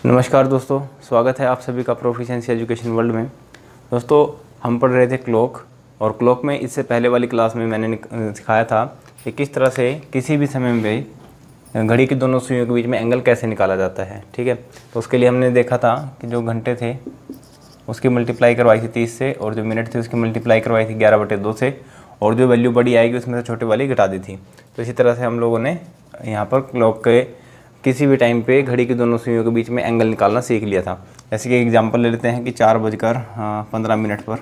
नमस्कार दोस्तों, स्वागत है आप सभी का प्रोफिशिएंसी एजुकेशन वर्ल्ड में। दोस्तों, हम पढ़ रहे थे क्लॉक, और क्लॉक में इससे पहले वाली क्लास में मैंने सिखाया था कि किस तरह से किसी भी समय में घड़ी की दोनों सुइयों के बीच में एंगल कैसे निकाला जाता है। ठीक है, तो उसके लिए हमने देखा था कि जो घंटे थे उसकी मल्टीप्लाई करवाई थी 30 से, और जो मिनट थे उसकी मल्टीप्लाई करवाई थी 11/2 से, और जो वैल्यू बड़ी आएगी उसमें से छोटी वाली घटा दी थी। तो इसी तरह से हम लोगों ने यहाँ पर क्लॉक के किसी भी टाइम पे घड़ी की दोनों सुइयों के बीच में एंगल निकालना सीख लिया था। जैसे कि एग्जांपल ले लेते हैं कि 4:15 पर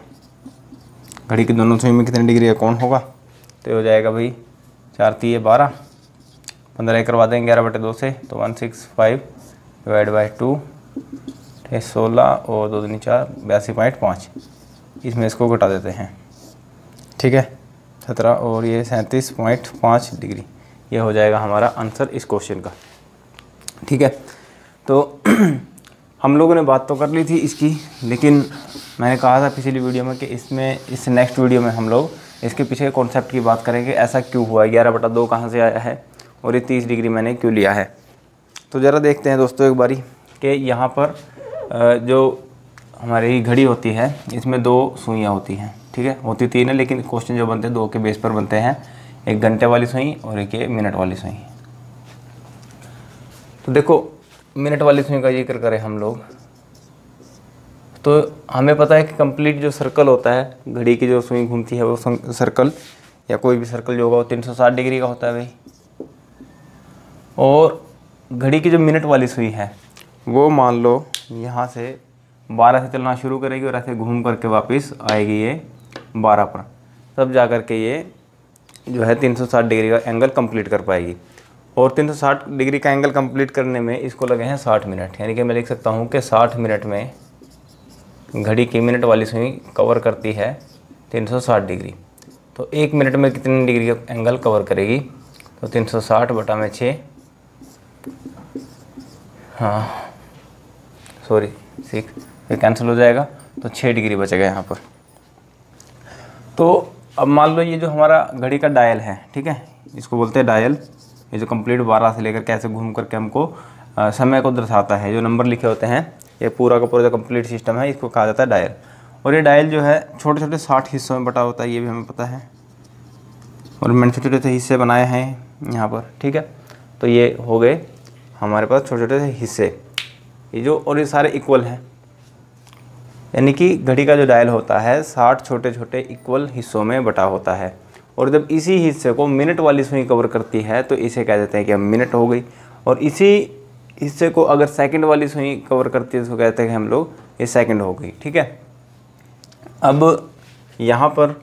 घड़ी की दोनों सुइयों में कितने डिग्री का कोण होगा। तो ये हो जाएगा भाई 4 × 3 = 12, 15 करवा देंगे 11/2 से, तो 165 / 2 16 और 2 दूनी 4 82.5। इसमें इसको घटा देते हैं। ठीक है, 17 और ये 37.5 डिग्री। ये हो जाएगा हमारा आंसर इस क्वेश्चन का। ठीक है, तो हम लोगों ने बात तो कर ली थी इसकी, लेकिन मैंने कहा था पिछली वीडियो में कि इस नेक्स्ट वीडियो में हम लोग इसके पीछे कॉन्सेप्ट की बात करेंगे। ऐसा क्यों हुआ, 11/2 कहाँ से आया है और ये 30 डिग्री मैंने क्यों लिया है। तो ज़रा देखते हैं दोस्तों एक बारी कि यहाँ पर जो हमारी घड़ी होती है इसमें 2 सुइयाँ होती हैं। ठीक है, होती 3 है, लेकिन क्वेश्चन जो बनते हैं 2 के बेस पर बनते हैं। एक घंटे वाली सुई और एक ये मिनट वाली सुई। तो देखो, मिनट वाली सुई का जिक्र करें हम लोग, तो हमें पता है कि कंप्लीट जो सर्कल होता है, घड़ी की जो सुई घूमती है वो सर्कल या कोई भी सर्कल जो होगा वो 360 डिग्री का होता है भाई। और घड़ी की जो मिनट वाली सुई है वो मान लो यहाँ से 12 से चलना शुरू करेगी और ऐसे घूम करके वापस आएगी ये 12 पर, तब जा कर के ये जो है 360 डिग्री का एंगल कंप्लीट कर पाएगी। और 360 डिग्री का एंगल कंप्लीट करने में इसको लगे हैं 60 मिनट। यानी कि मैं लिख सकता हूँ कि 60 मिनट में घड़ी की मिनट वाली सुई कवर करती है 360 डिग्री। तो 1 मिनट में कितनी डिग्री का एंगल कवर करेगी, तो 360/6, हाँ सॉरी 6, ये कैंसिल हो जाएगा, तो 6 डिग्री बचेगा यहाँ पर। तो अब मान लो ये जो हमारा घड़ी का डायल है, ठीक है, इसको बोलते हैं डायल। ये जो कंप्लीट 12 से लेकर कैसे घूम करके हमको समय को दर्शाता है, जो नंबर लिखे होते हैं, ये पूरा का पूरा जो कंप्लीट सिस्टम है इसको कहा जाता है डायल। और ये डायल जो है छोटे छोटे 60 हिस्सों में बटा होता है, ये भी हमें पता है। और मैंने छोटे छोटे से हिस्से बनाए हैं यहाँ पर। ठीक है, तो ये हो गए हमारे पास छोटे छोटे से हिस्से, ये जो, और ये सारे इक्वल हैं। यानी कि घड़ी का जो डायल होता है 60 छोटे छोटे इक्वल हिस्सों में बटा होता है। और जब इसी हिस्से को मिनट वाली सुई कवर करती है तो इसे कह देते हैं कि हम मिनट हो गई। और इसी हिस्से को अगर सेकंड वाली सुई कवर करती है तो कहते हैं कि हम लोग ये सेकंड हो गई। ठीक है, अब यहाँ पर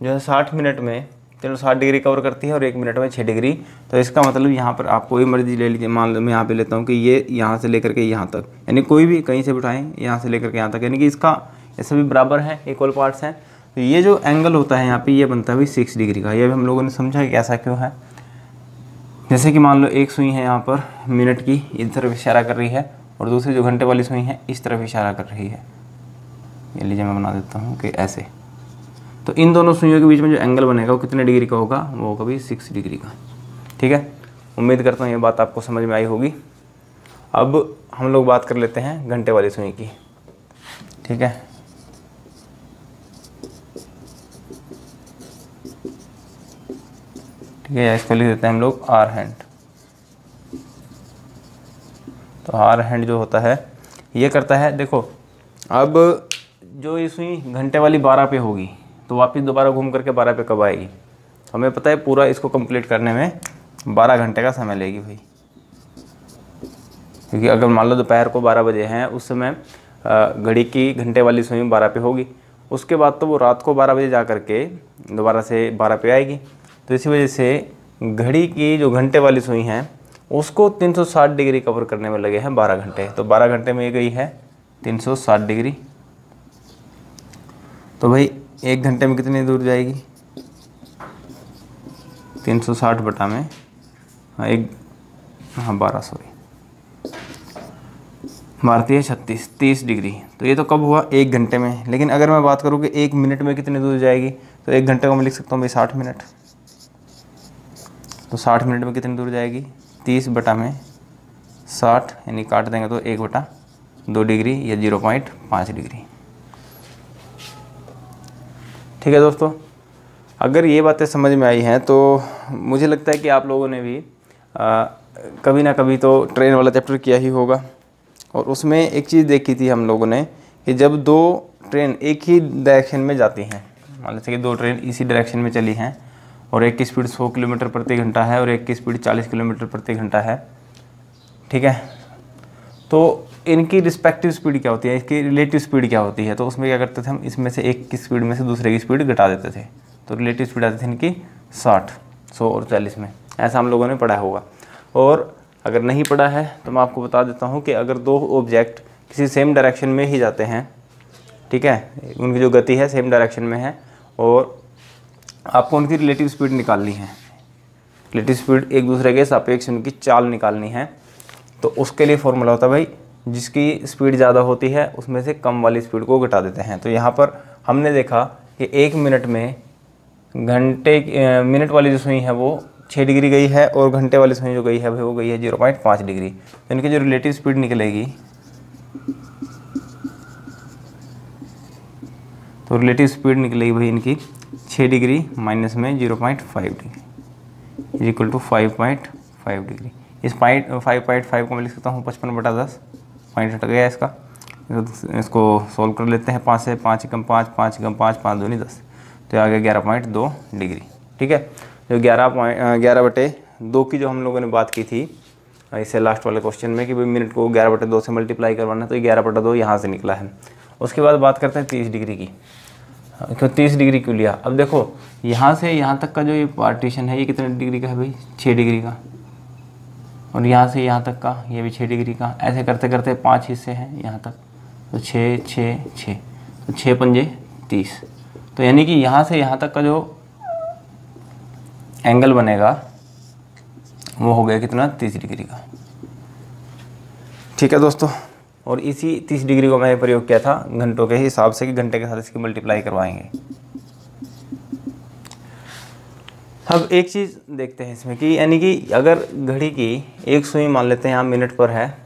जो है 60 मिनट में 360 डिग्री कवर करती है और 1 मिनट में 6 डिग्री। तो इसका मतलब यहाँ पर आप कोई मर्जी ले लीजिए। मान लो मैं यहाँ पे लेता हूँ कि ये यहाँ से लेकर के यहाँ तक, यानी कोई भी कहीं से बिठाएं यहाँ से लेकर के यहाँ तक, यानी कि इसका ये सभी बराबर हैं, इक्वल पार्ट्स हैं। तो ये जो एंगल होता है यहाँ पे ये बनता है भी 6 डिग्री का। ये भी हम लोगों ने समझा कि ऐसा क्यों है। जैसे कि मान लो एक सुई है यहाँ पर मिनट की, इस तरफ इशारा कर रही है, और दूसरी जो घंटे वाली सुई है इस तरफ इशारा कर रही है। ये लीजिए मैं बना देता हूँ कि ऐसे। तो इन दोनों सुइयों के बीच में जो एंगल बनेगा वो कितने डिग्री का होगा, वो होगा भी 6 डिग्री का। ठीक है, उम्मीद करता हूँ ये बात आपको समझ में आई होगी। अब हम लोग बात कर लेते हैं घंटे वाली सुई की। ठीक है, ठीक है, इसको लिख देते हैं हम लोग आर हैंड। तो आर हैंड जो होता है ये करता है, देखो अब जो ये सुई घंटे वाली 12 पे होगी तो वापस दोबारा घूम करके 12 पे कब आएगी। हमें पता है पूरा इसको कंप्लीट करने में 12 घंटे का समय लेगी भाई। क्योंकि अगर मान लो दोपहर को 12 बजे हैं, उस समय घड़ी की घंटे वाली सुई 12 पे होगी, उसके बाद तो वो रात को 12 बजे जा करके दोबारा से 12 पे आएगी। तो इसी वजह से घड़ी की जो घंटे वाली सुई है उसको 360 डिग्री कवर करने में लगे हैं 12 घंटे। तो 12 घंटे में ये गई है 360 डिग्री। तो भाई 1 घंटे में कितनी दूर जाएगी, 360 में 12 सॉरी भारतीय 36 30 डिग्री। तो ये तो कब हुआ, 1 घंटे में। लेकिन अगर मैं बात करूँ कि 1 मिनट में कितनी दूर जाएगी, तो 1 घंटे को मैं लिख सकता हूँ भाई 60 मिनट। तो 60 मिनट में कितनी दूर जाएगी, 30 बटा में 60, यानी काट देंगे तो 1/60। 2 डिग्री या 0.5 डिग्री। ठीक है दोस्तों, अगर ये बातें समझ में आई हैं तो मुझे लगता है कि आप लोगों ने भी कभी ना कभी तो ट्रेन वाला चैप्टर किया ही होगा। और उसमें एक चीज़ देखी थी हम लोगों ने कि जब दो ट्रेन एक ही डायरेक्शन में जाती हैं, मान लेते हैं कि दो ट्रेन इसी डायरेक्शन में चली हैं और एक की स्पीड 100 किलोमीटर प्रति घंटा है और एक की स्पीड 40 किलोमीटर प्रति घंटा है, ठीक है, तो इनकी रिस्पेक्टिव स्पीड क्या होती है, इसकी रिलेटिव स्पीड क्या होती है। तो उसमें क्या करते थे हम, इसमें से एक की स्पीड में से दूसरे की स्पीड घटा देते थे, तो रिलेटिव स्पीड आती थी इनकी 60, 100 और 40 में। ऐसा हम लोगों ने पढ़ा होगा। और अगर नहीं पढ़ा है तो मैं आपको बता देता हूँ कि अगर दो ऑब्जेक्ट किसी सेम डायरेक्शन में ही जाते हैं, ठीक है, उनकी जो गति है सेम डायरेक्शन में है और आपको उनकी रिलेटिव स्पीड निकालनी है, रिलेटिव स्पीड एक दूसरे के सापेक्ष उनकी चाल निकालनी है, तो उसके लिए फॉर्मूला होता है भाई, जिसकी स्पीड ज़्यादा होती है उसमें से कम वाली स्पीड को घटा देते हैं। तो यहाँ पर हमने देखा कि 1 मिनट में मिनट वाली जो सुई है वो 6 डिग्री गई है और घंटे वाली सुई जो गई है वो गई है 0.5 डिग्री। तो इनकी जो रिलेटिव स्पीड निकलेगी, तो रिलेटिव स्पीड निकलेगी भाई इनकी 6 डिग्री माइनस में 0.5 डिग्री इक्वल टू 5.5 डिग्री। इस 5.5 को मैं लिख सकता हूँ 55/10, पॉइंट हट गया इसका। इसको सोल्व कर लेते हैं, 5 से 5 कम 5, 5 कम 5, 5 दूनी 10, तो आ गया 11.2 डिग्री। ठीक है, जो 11/2 की जो हम लोगों ने बात की थी इससे लास्ट वाले क्वेश्चन में कि भाई मिनट को 11/2 से मल्टीप्लाई करवाना है, तो 11/2 यहाँ से निकला है। उसके बाद बात करते हैं 30 डिग्री की। क्यों 30 डिग्री क्यों लिया? अब देखो यहाँ से यहाँ तक का जो ये पार्टीशन है ये कितने डिग्री का है भाई, 6 डिग्री का, और यहाँ से यहाँ तक का ये भी 6 डिग्री का। ऐसे करते करते 5 हिस्से हैं यहाँ तक, तो 6 6 6, तो 6 पंजे 30। तो यानी कि यहाँ से यहाँ तक का जो एंगल बनेगा वो हो गया कितना, 30 डिग्री का। ठीक है दोस्तों, और इसी 30 डिग्री को मैंने प्रयोग किया था घंटों के हिसाब से कि घंटे के साथ इसकी मल्टीप्लाई करवाएंगे। अब एक चीज़ देखते हैं इसमें कि यानी कि अगर घड़ी की एक सुई मान लेते हैं यहाँ मिनट पर है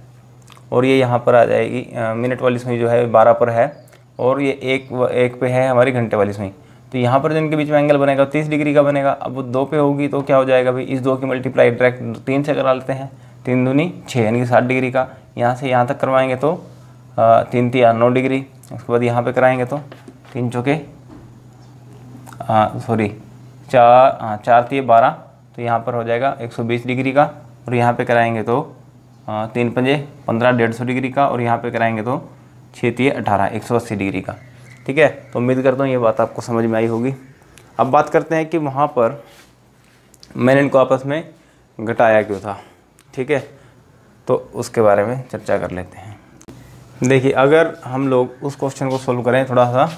और ये यहाँ पर आ जाएगी, मिनट वाली सुई जो है 12 पर है और ये एक पे है हमारी घंटे वाली सुई, तो यहाँ पर जो इनके बीच में एंगल बनेगा 30 डिग्री का बनेगा। अब वो 2 पे होगी तो क्या हो जाएगा भाई, इस 2 की मल्टीप्लाई डायरेक्ट 3 से करा लेते हैं, 3 दूनी 6 यानी कि 60 डिग्री का। यहाँ से यहाँ तक करवाएंगे तो 3 तिया 9 डिग्री। उसके बाद यहाँ पे कराएंगे तो 3 चौके 4 तिये 12, तो यहाँ पर हो जाएगा 120 डिग्री का। और यहाँ पे कराएंगे तो 3 पंजे 15, 150 डिग्री का, और यहाँ पे कराएंगे तो 6 तिये 18, 180 डिग्री का। ठीक है, तो उम्मीद करता हूँ ये बात आपको समझ में आई होगी। अब बात करते हैं कि वहाँ पर मैंने इनको आपस में घटाया क्यों था। ठीक है, तो उसके बारे में चर्चा कर लेते हैं। देखिए, अगर हम लोग उस क्वेश्चन को सोल्व करें थोड़ा सा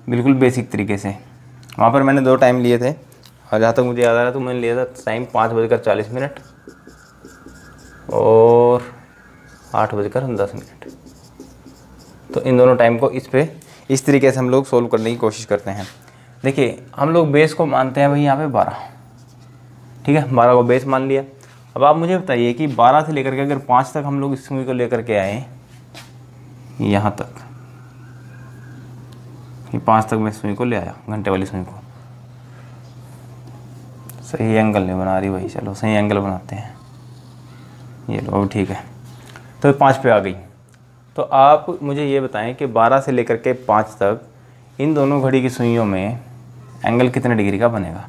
बिल्कुल बेसिक तरीके से, वहाँ पर मैंने 2 टाइम लिए थे और जहाँ तक मुझे याद आ रहा है तो मैंने लिया था टाइम 5:40 और 8:10। तो इन दोनों टाइम को इस तरीके से हम लोग सोल्व करने की कोशिश करते हैं। देखिए, हम लोग बेस को मानते हैं भाई यहाँ पे 12, ठीक है, 12 को बेस मान लिया। अब आप मुझे बताइए कि 12 से लेकर के अगर 5 तक हम लोग इस सुई को लेकर के आए यहाँ तक, ये 5 तक मैं सुई को ले आया, घंटे वाली सुई को, सही एंगल नहीं बना रही भाई, चलो सही एंगल बनाते हैं, ये लो अब ठीक है। तो 5 पे आ गई। तो आप मुझे ये बताएं कि 12 से लेकर के 5 तक इन दोनों घड़ी की सुइयों में एंगल कितने डिग्री का बनेगा।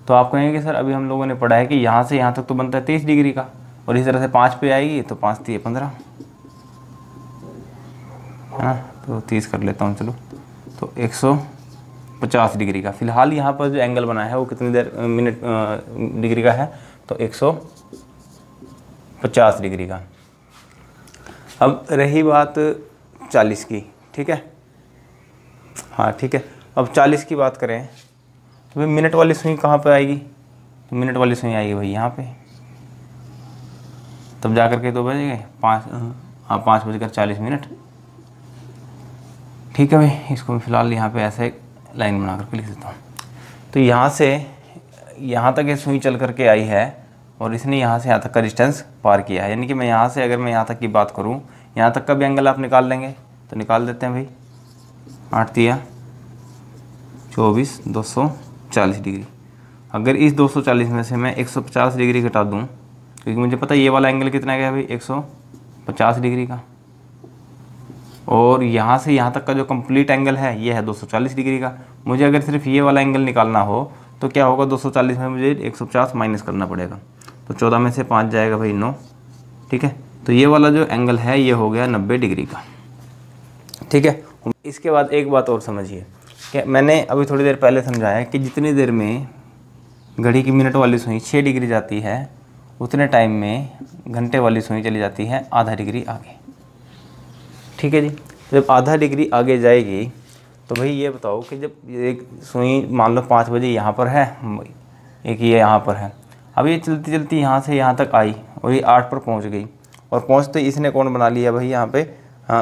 तो आप कहेंगे सर अभी हम लोगों ने पढ़ा है कि यहाँ से यहाँ तक तो बनता है 30 डिग्री का, और इस तरह से 5 पे आएगी तो 5 तिये 15 है ना, तो 30 कर लेता हूँ चलो, तो 150 डिग्री का। फिलहाल यहाँ पर जो एंगल बना है वो कितनी देर डिग्री का है, तो 150 डिग्री का। अब रही बात 40 की, ठीक है, हाँ ठीक है। अब 40 की बात करें तो भाई मिनट वाली सुई कहाँ पे आएगी, तो मिनट वाली सुई आएगी भाई यहाँ पे, तब जा कर के 2 बज गए 5:40। ठीक है भाई, इसको मैं फ़िलहाल यहाँ पे ऐसे लाइन बना करके लिख देता हूँ। तो यहाँ से यहाँ तक ये सुई चल करके आई है और इसने यहाँ से यहाँ तक का डिस्टेंस पार किया है, यानी कि मैं यहाँ से अगर मैं यहाँ तक की बात करूँ, यहाँ तक का भी एंगल आप निकाल लेंगे तो निकाल देते हैं भाई। 8 तिया 24, 240 डिग्री। अगर इस 240 में से मैं 150 डिग्री घटा दूँ, क्योंकि मुझे पता है ये वाला एंगल कितना गया भाई 150 डिग्री का, और यहाँ से यहाँ तक का जो कंप्लीट एंगल है ये है 240 डिग्री का। मुझे अगर सिर्फ ये वाला एंगल निकालना हो तो क्या होगा, 240 में मुझे 150 माइनस करना पड़ेगा, तो 14 में से 5 जाएगा भाई 9। ठीक है, तो ये वाला जो एंगल है ये हो गया 90 डिग्री का। ठीक है, इसके बाद एक बात और समझिए कि मैंने अभी थोड़ी देर पहले समझाया कि जितनी देर में घड़ी की मिनट वाली सुई 6 डिग्री जाती है उतने टाइम में घंटे वाली सुई चली जाती है आधा डिग्री आगे। ठीक है जी, जब आधा डिग्री आगे जाएगी तो भाई ये बताओ कि जब एक सुई मान लो 5 बजे यहाँ पर है, एक ये यहाँ पर है, अब ये चलती चलती यहाँ से यहाँ तक आई और ये 8 पर पहुँच गई, और पहुँचते इसने कोण बना लिया भाई यहाँ पे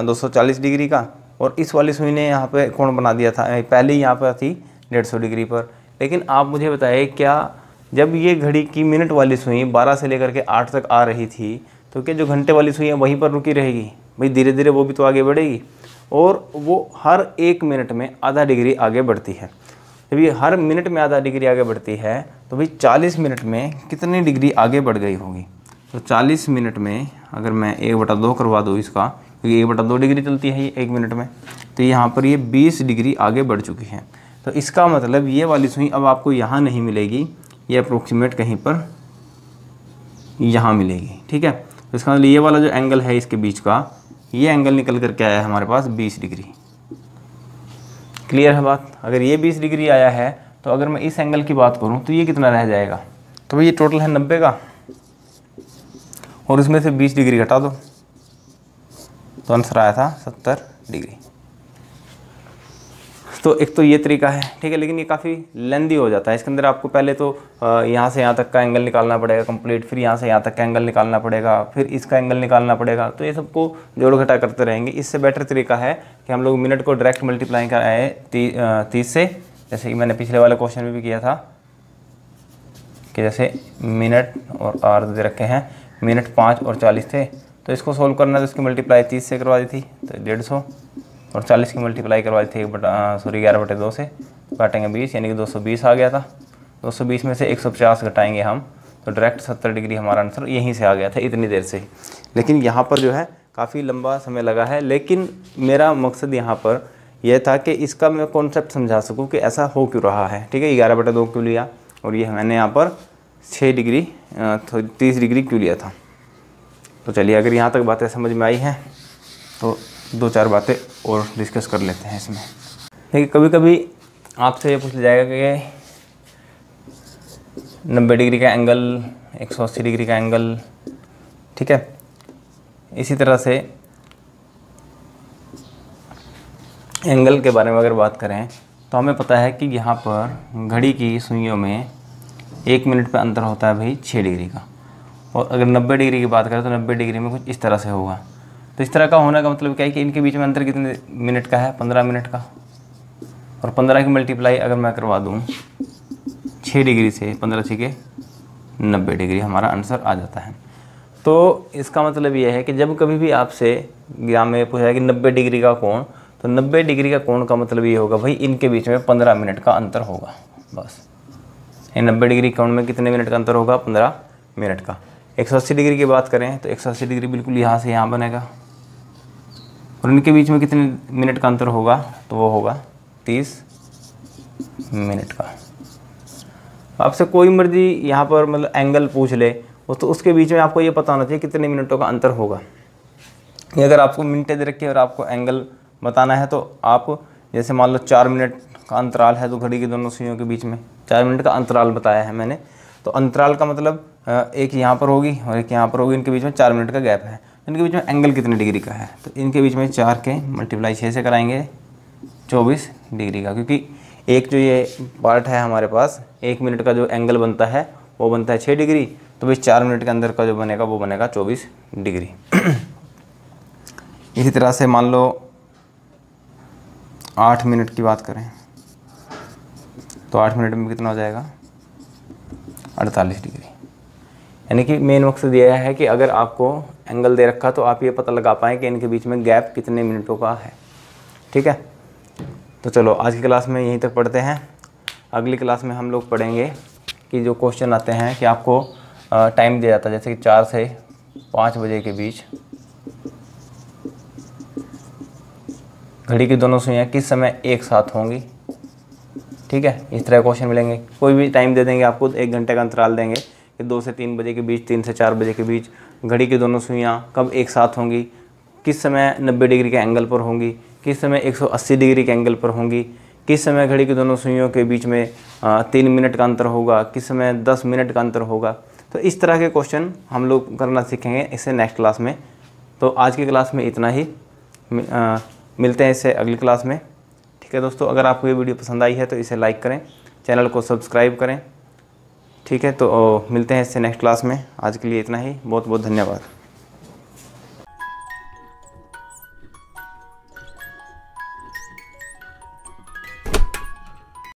240 डिग्री का, और इस वाली सुई ने यहाँ पे कोण बना दिया था, पहले यहाँ पर थी 150 डिग्री पर। लेकिन आप मुझे बताइए, क्या जब ये घड़ी की मिनट वाली सुई 12 से लेकर के 8 तक आ रही थी तो क्या जो घंटे वाली सुई है वहीं पर रुकी रहेगी? भाई धीरे धीरे वो भी तो आगे बढ़ेगी, और वो हर 1 मिनट में आधा डिग्री आगे बढ़ती है। जब ये हर मिनट में आधा डिग्री आगे बढ़ती है तो भाई 40 मिनट में कितनी डिग्री आगे बढ़ गई होगी? तो 40 मिनट में अगर मैं 1/2 करवा दूँ इसका, क्योंकि 1/2 डिग्री चलती है ये 1 मिनट में, तो यहाँ पर ये 20 डिग्री आगे बढ़ चुकी है। तो इसका मतलब ये वाली सुई अब आपको यहाँ नहीं मिलेगी, ये अप्रोक्सीमेट कहीं पर यहाँ मिलेगी। ठीक है, तो इसका मतलब ये वाला जो एंगल है इसके बीच का, ये एंगल निकल कर के आया है हमारे पास 20 डिग्री। क्लियर है बात? अगर ये 20 डिग्री आया है तो अगर मैं इस एंगल की बात करूं तो ये कितना रह जाएगा? तो ये टोटल है 90 का, और इसमें से 20 डिग्री घटा दो तो आंसर आया था 70 डिग्री। तो एक तो ये तरीका है। ठीक है, लेकिन ये काफ़ी लेंदी हो जाता है। इसके अंदर आपको पहले तो यहाँ से यहाँ तक का एंगल निकालना पड़ेगा कंप्लीट, फिर यहाँ से यहाँ तक का एंगल निकालना पड़ेगा, फिर इसका एंगल निकालना पड़ेगा, तो ये सबको जोड़ घटा करते रहेंगे। इससे बेटर तरीका है कि हम लोग मिनट को डायरेक्ट मल्टीप्लाई कराएँ 30 से, जैसे कि मैंने पिछले वाले क्वेश्चन में भी किया था कि जैसे मिनट और आवर दे रखे हैं, मिनट 5 और 40 थे, तो इसको सोल्व करना तो इसकी मल्टीप्लाई 30 से करवा दी थी तो 150, और 40 की मल्टीप्लाई करवाई थी 11/2 से, काटेंगे 20 यानी कि 220 आ गया था। 220 में से 150 घटाएंगे हम तो डायरेक्ट 70 डिग्री हमारा आंसर यहीं से आ गया था इतनी देर से ही। लेकिन यहाँ पर जो है काफ़ी लंबा समय लगा है, लेकिन मेरा मकसद यहाँ पर यह था कि इसका मैं कॉन्सेप्ट समझा सकूँ कि ऐसा हो क्यों रहा है। ठीक है, 11/2 क्यों लिया, और ये मैंने यहाँ पर 6 डिग्री 30 डिग्री क्यों लिया था। तो चलिए, अगर यहाँ तक बातें समझ में आई हैं तो 2-4 बातें और डिस्कस कर लेते हैं इसमें। देखिए, कभी कभी आपसे ये पूछ लिया जाएगा कि 90 डिग्री का एंगल, 180 डिग्री का एंगल, ठीक है, इसी तरह से एंगल के बारे में अगर बात करें तो हमें पता है कि यहाँ पर घड़ी की सुइयों में 1 मिनट पर अंतर होता है भाई 6 डिग्री का, और अगर 90 डिग्री की बात करें तो 90 डिग्री में कुछ इस तरह से होगा। तो इस तरह का होने का मतलब क्या है कि इनके बीच में अंतर कितने मिनट का है? 15 मिनट का, और 15 की मल्टीप्लाई अगर मैं करवा दूँ 6 डिग्री से, 15 6 90 डिग्री हमारा आंसर आ जाता है। तो इसका मतलब ये है कि जब कभी भी आपसे एग्जाम में पूछा है कि 90 डिग्री का कोण, तो 90 डिग्री का कोण का मतलब ये होगा भाई इनके बीच में 15 मिनट का अंतर होगा बस। 90 डिग्री कोण में कितने मिनट का अंतर होगा? 15 मिनट का। 180 डिग्री की बात करें तो 180 डिग्री बिल्कुल यहाँ से यहाँ बनेगा, और इनके बीच में कितने मिनट का अंतर होगा? तो वो होगा 30 मिनट का। आपसे कोई मर्जी यहाँ पर मतलब एंगल पूछ ले, वो तो उसके बीच में आपको ये पता होना चाहिए कितने मिनटों का अंतर होगा। अगर आपको मिनटें दे रखी है और आपको एंगल बताना है तो आप जैसे मान लो 4 मिनट का अंतराल है, तो घड़ी की दोनों सुइयों के बीच में 4 मिनट का अंतराल बताया है मैंने, तो अंतराल का मतलब एक यहाँ पर होगी और एक यहाँ पर होगी, इनके बीच में 4 मिनट का गैप है। इनके बीच में एंगल कितने डिग्री का है? तो इनके बीच में 4 के मल्टीप्लाई 6 से कराएंगे 24 डिग्री का, क्योंकि एक जो ये पार्ट है हमारे पास 1 मिनट का जो एंगल बनता है वो बनता है 6 डिग्री, तो भाई 4 मिनट के अंदर का जो बनेगा वो बनेगा 24 डिग्री। इसी तरह से मान लो 8 मिनट की बात करें तो 8 मिनट में कितना हो जाएगा? 48 डिग्री। यानी कि मेन मकसद यह है कि अगर आपको एंगल दे रखा तो आप ये पता लगा पाएँ कि इनके बीच में गैप कितने मिनटों का है। ठीक है, तो चलो आज की क्लास में यहीं तक पढ़ते हैं। अगली क्लास में हम लोग पढ़ेंगे कि जो क्वेश्चन आते हैं कि आपको टाइम दिया जाता है, जैसे कि 4 से 5 बजे के बीच घड़ी की दोनों सुइयां किस समय एक साथ होंगी। ठीक है, इस तरह क्वेश्चन मिलेंगे। कोई भी टाइम दे देंगे आपको, 1 घंटे का अंतराल देंगे कि 2 से 3 बजे के बीच, 3 से 4 बजे के बीच घड़ी की दोनों सुइयां कब एक साथ होंगी, किस समय 90 डिग्री के एंगल पर होंगी, किस समय 180 डिग्री के एंगल पर होंगी, किस समय घड़ी की दोनों सुइयों के बीच में 3 मिनट का अंतर होगा, किस समय 10 मिनट का अंतर होगा। तो इस तरह के क्वेश्चन हम लोग करना सीखेंगे इससे नेक्स्ट क्लास में। तो आज की क्लास में इतना ही, मिलते हैं इससे अगली क्लास में। ठीक है दोस्तों, अगर आपको ये वीडियो पसंद आई है तो इसे लाइक करें, चैनल को सब्सक्राइब करें। ठीक है, तो मिलते हैं इससे नेक्स्ट क्लास में। आज के लिए इतना ही, बहुत बहुत धन्यवाद।